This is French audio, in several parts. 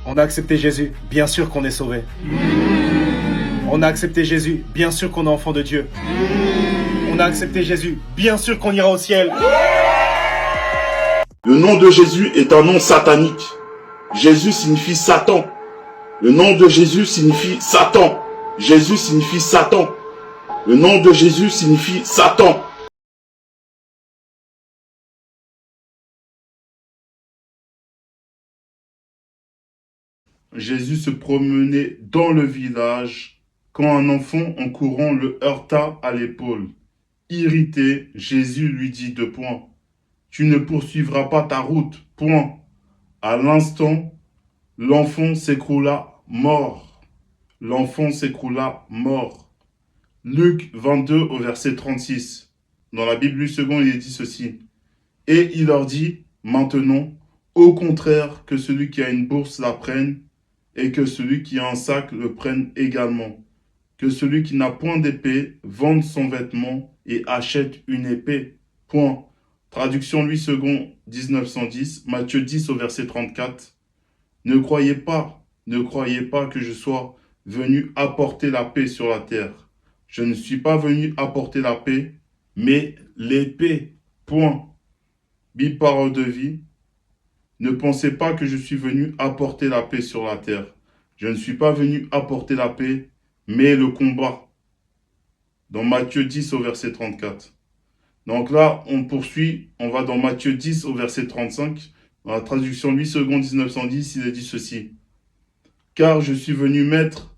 On a accepté Jésus, bien sûr qu'on est sauvé. On a accepté Jésus, bien sûr qu'on est enfant de Dieu. On a accepté Jésus, bien sûr qu'on ira au ciel. Le nom de Jésus est un nom satanique. Jésus signifie Satan. Le nom de Jésus signifie Satan. Jésus signifie Satan. Le nom de Jésus signifie Satan. Jésus se promenait dans le village quand un enfant en courant le heurta à l'épaule. Irrité, Jésus lui dit deux points. Tu ne poursuivras pas ta route. Point. À l'instant, l'enfant s'écroula mort. L'enfant s'écroula mort. Luc 22 au verset 36. Dans la Bible seconde, il est dit ceci. Et il leur dit, maintenant, au contraire, que celui qui a une bourse la prenne, et que celui qui a un sac le prenne également. Que celui qui n'a point d'épée vende son vêtement et achète une épée. Point. Traduction Louis II 1910, Matthieu 10 au verset 34. Ne croyez pas que je sois venu apporter la paix sur la terre. Je ne suis pas venu apporter la paix, mais l'épée. Point. Bible parole de vie. Ne pensez pas que je suis venu apporter la paix sur la terre. Je ne suis pas venu apporter la paix, mais le combat. Dans Matthieu 10 au verset 34. Donc là, on poursuit, on va dans Matthieu 10 au verset 35. Dans la traduction Louis II 1910, il est dit ceci. Car je suis venu mettre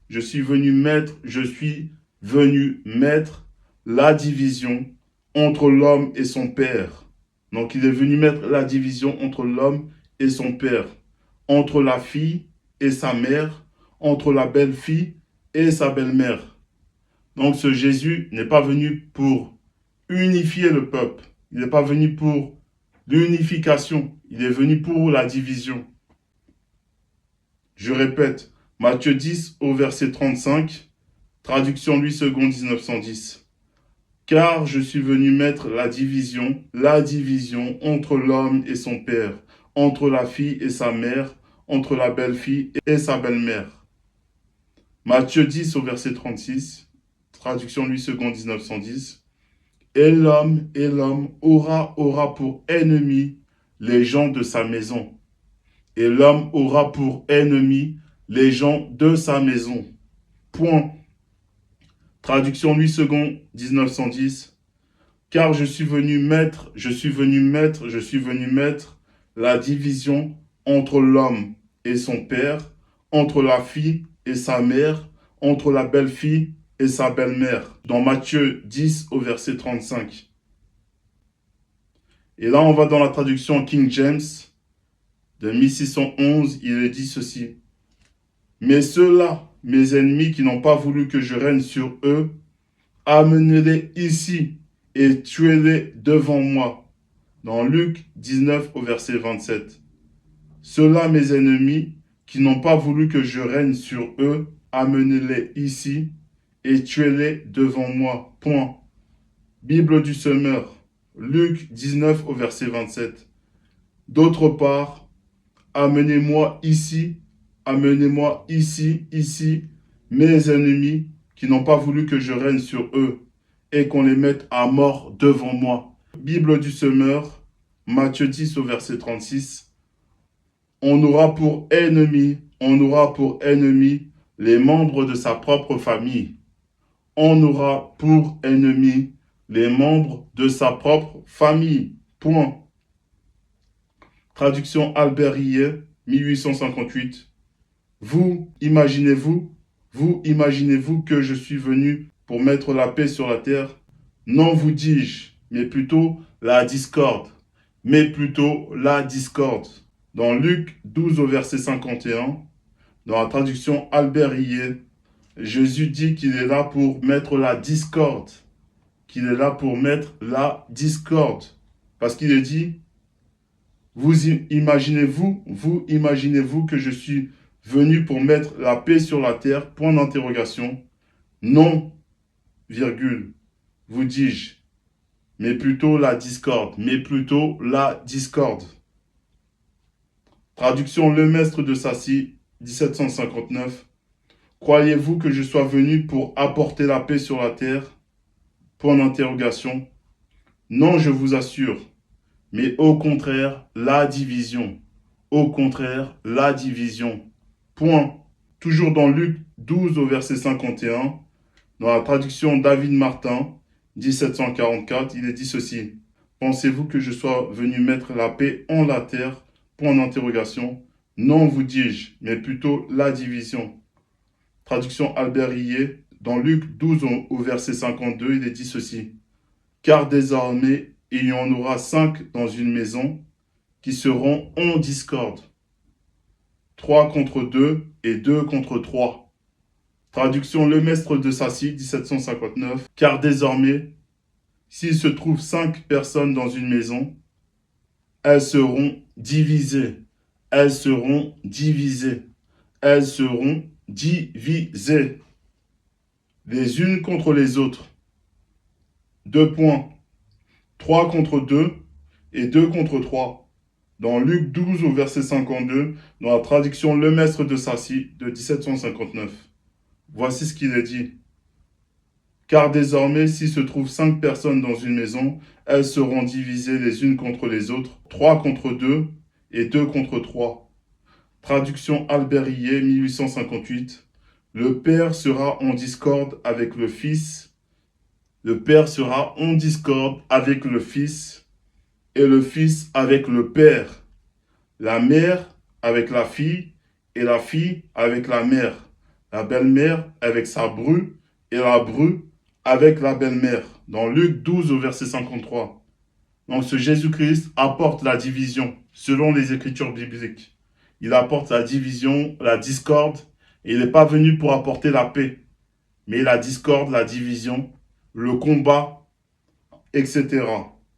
la division entre l'homme et son père. Donc il est venu mettre la division entre l'homme et son père, entre la fille et sa mère, entre la belle-fille et sa belle-mère. Donc ce Jésus n'est pas venu pour unifier le peuple. Il n'est pas venu pour l'unification. Il est venu pour la division. Je répète, Matthieu 10 au verset 35, traduction Louis II 1910. Car je suis venu mettre la division entre l'homme et son père, entre la fille et sa mère, entre la belle-fille et sa belle-mère. Matthieu 10 au verset 36, traduction Louis II 1910. Et l'homme aura pour ennemi les gens de sa maison. Et l'homme aura pour ennemi les gens de sa maison. Point. Traduction Louis II 1910. Car je suis venu mettre la division entre l'homme et son père, entre la fille et sa mère, entre la belle-fille et sa belle-mère. Dans Matthieu 10 au verset 35. Et là, on va dans la traduction King James de 1611, il est dit ceci. Mais ceux-là, mes ennemis qui n'ont pas voulu que je règne sur eux, amenez-les ici et tuez-les devant moi. Dans Luc 19 au verset 27. Ceux-là, mes ennemis qui n'ont pas voulu que je règne sur eux, amenez-les ici et tuez-les devant moi. Point. Bible du semeur. Luc 19 au verset 27. D'autre part, amenez-moi ici, mes ennemis qui n'ont pas voulu que je règne sur eux et qu'on les mette à mort devant moi. Bible du semeur, Matthieu 10 au verset 36. On aura pour ennemis les membres de sa propre famille. On aura pour ennemis les membres de sa propre famille. Point. Traduction Albert Rillet, 1858. Vous imaginez-vous que je suis venu pour mettre la paix sur la terre? Non, vous dis-je, mais plutôt la discorde. Dans Luc 12 au verset 51, dans la traduction Albert Rillet, Jésus dit qu'il est là pour mettre la discorde. Parce qu'il est dit, vous imaginez-vous que je suis venu pour mettre la paix sur la terre? Point d'interrogation. Non, virgule, vous dis-je, mais plutôt la discorde. Traduction Le Maistre de Sacy, 1759. Croyez-vous que je sois venu pour apporter la paix sur la terre? Point d'interrogation. Non, je vous assure, mais au contraire, la division. Au contraire, la division. Point. Toujours dans Luc 12 au verset 51, dans la traduction David Martin, 1744, il est dit ceci. Pensez-vous que je sois venu mettre la paix en la terre? Point d'interrogation. Non, vous dis-je, mais plutôt la division. Traduction Albert Rillet, dans Luc 12 au verset 52, il est dit ceci. Car désormais, il y en aura 5 dans une maison qui seront en discorde. 3 contre 2 et 2 contre 3. Traduction Lemestre de Sacy, 1759. Car désormais, s'il se trouve 5 personnes dans une maison, elles seront divisées. Elles seront divisées. Elles seront divisées. Les unes contre les autres. 2 points. 3 contre 2 et 2 contre 3. Dans Luc 12 au verset 52, dans la traduction Lemestre de Sacy de 1759. Voici ce qu'il est dit. Car désormais, s'il se trouve 5 personnes dans une maison, elles seront divisées les unes contre les autres, 3 contre 2 et 2 contre 3. Traduction Albert Rillet, 1858. Le Père sera en discorde avec le Fils. Le Père sera en discorde avec le Fils et le Fils avec le Père. La mère avec la fille et la fille avec la mère. La belle-mère avec sa bru et la bru avec la belle-mère. Dans Luc 12 au verset 53. Donc ce Jésus-Christ apporte la division selon les Écritures bibliques. Il apporte la division, la discorde. Et il n'est pas venu pour apporter la paix. Mais la discorde, la division, le combat, etc.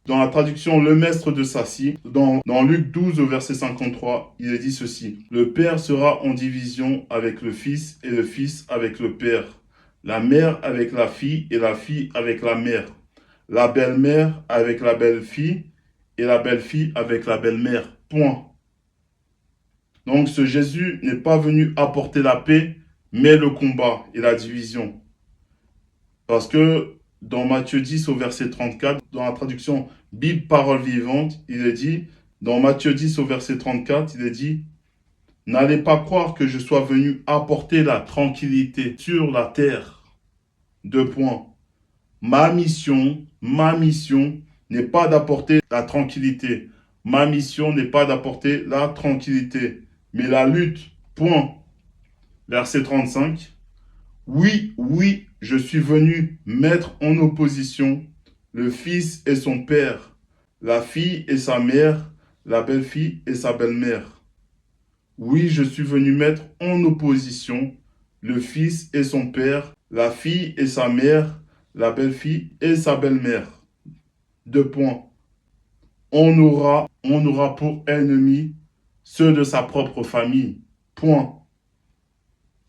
Dans la traduction Lemestre de Sacy, dans Luc 12 au verset 53, il est dit ceci. Le Père sera en division avec le Fils et le Fils avec le Père. La mère avec la fille et la fille avec la mère. La belle-mère avec la belle-fille et la belle-fille avec la belle-mère. Point. Donc ce Jésus n'est pas venu apporter la paix, mais le combat et la division. Parce que dans Matthieu 10 au verset 34, dans la traduction Bible Parole Vivante, il est dit, dans Matthieu 10 au verset 34, il est dit, n'allez pas croire que je sois venu apporter la tranquillité sur la terre. 2 points. Ma mission n'est pas d'apporter la tranquillité. Ma mission n'est pas d'apporter la tranquillité, mais la lutte. Point. Verset 35. Oui, je suis venu mettre en opposition le fils et son père, la fille et sa mère, la belle-fille et sa belle-mère. Oui, je suis venu mettre en opposition le fils et son père, la fille et sa mère, la belle-fille et sa belle-mère. 2 points. On aura pour ennemis ceux de sa propre famille. Point.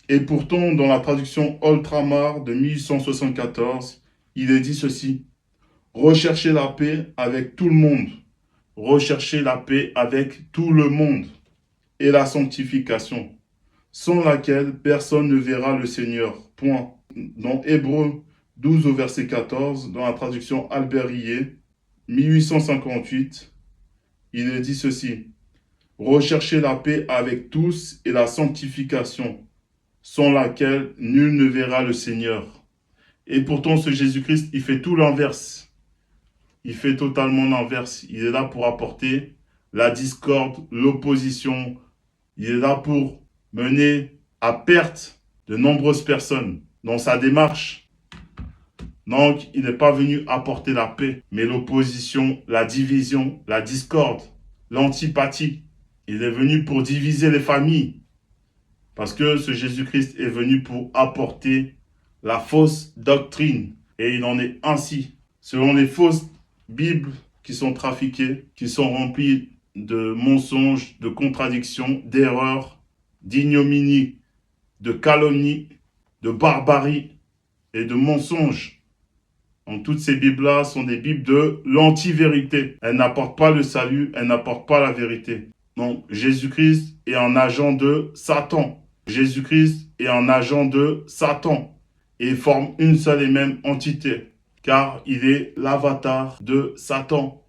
Et pourtant, dans la traduction Oltramar de 1874, il est dit ceci. Recherchez la paix avec tout le monde. Recherchez la paix avec tout le monde. Et la sanctification, sans laquelle personne ne verra le Seigneur. Point. Dans Hébreux 12 au verset 14, dans la traduction Albert Rillet, 1858, il est dit ceci. Recherchez la paix avec tous et la sanctification, sans laquelle nul ne verra le Seigneur. Et pourtant, ce Jésus-Christ, il fait tout l'inverse. Il fait totalement l'inverse. Il est là pour apporter la discorde, l'opposition. Il est là pour mener à perte de nombreuses personnes dans sa démarche. Donc, il n'est pas venu apporter la paix, mais l'opposition, la division, la discorde, l'antipathie. Il est venu pour diviser les familles. Parce que ce Jésus-Christ est venu pour apporter la fausse doctrine. Et il en est ainsi. Selon les fausses Bibles qui sont trafiquées, qui sont remplies de mensonges, de contradictions, d'erreurs, d'ignominie, de calomnie, de barbarie et de mensonges. Donc toutes ces Bibles-là sont des Bibles de l'anti-vérité. Elles n'apportent pas le salut, elles n'apportent pas la vérité. Donc Jésus-Christ est un agent de Satan. Jésus-Christ est un agent de Satan et forme une seule et même entité, car il est l'avatar de Satan.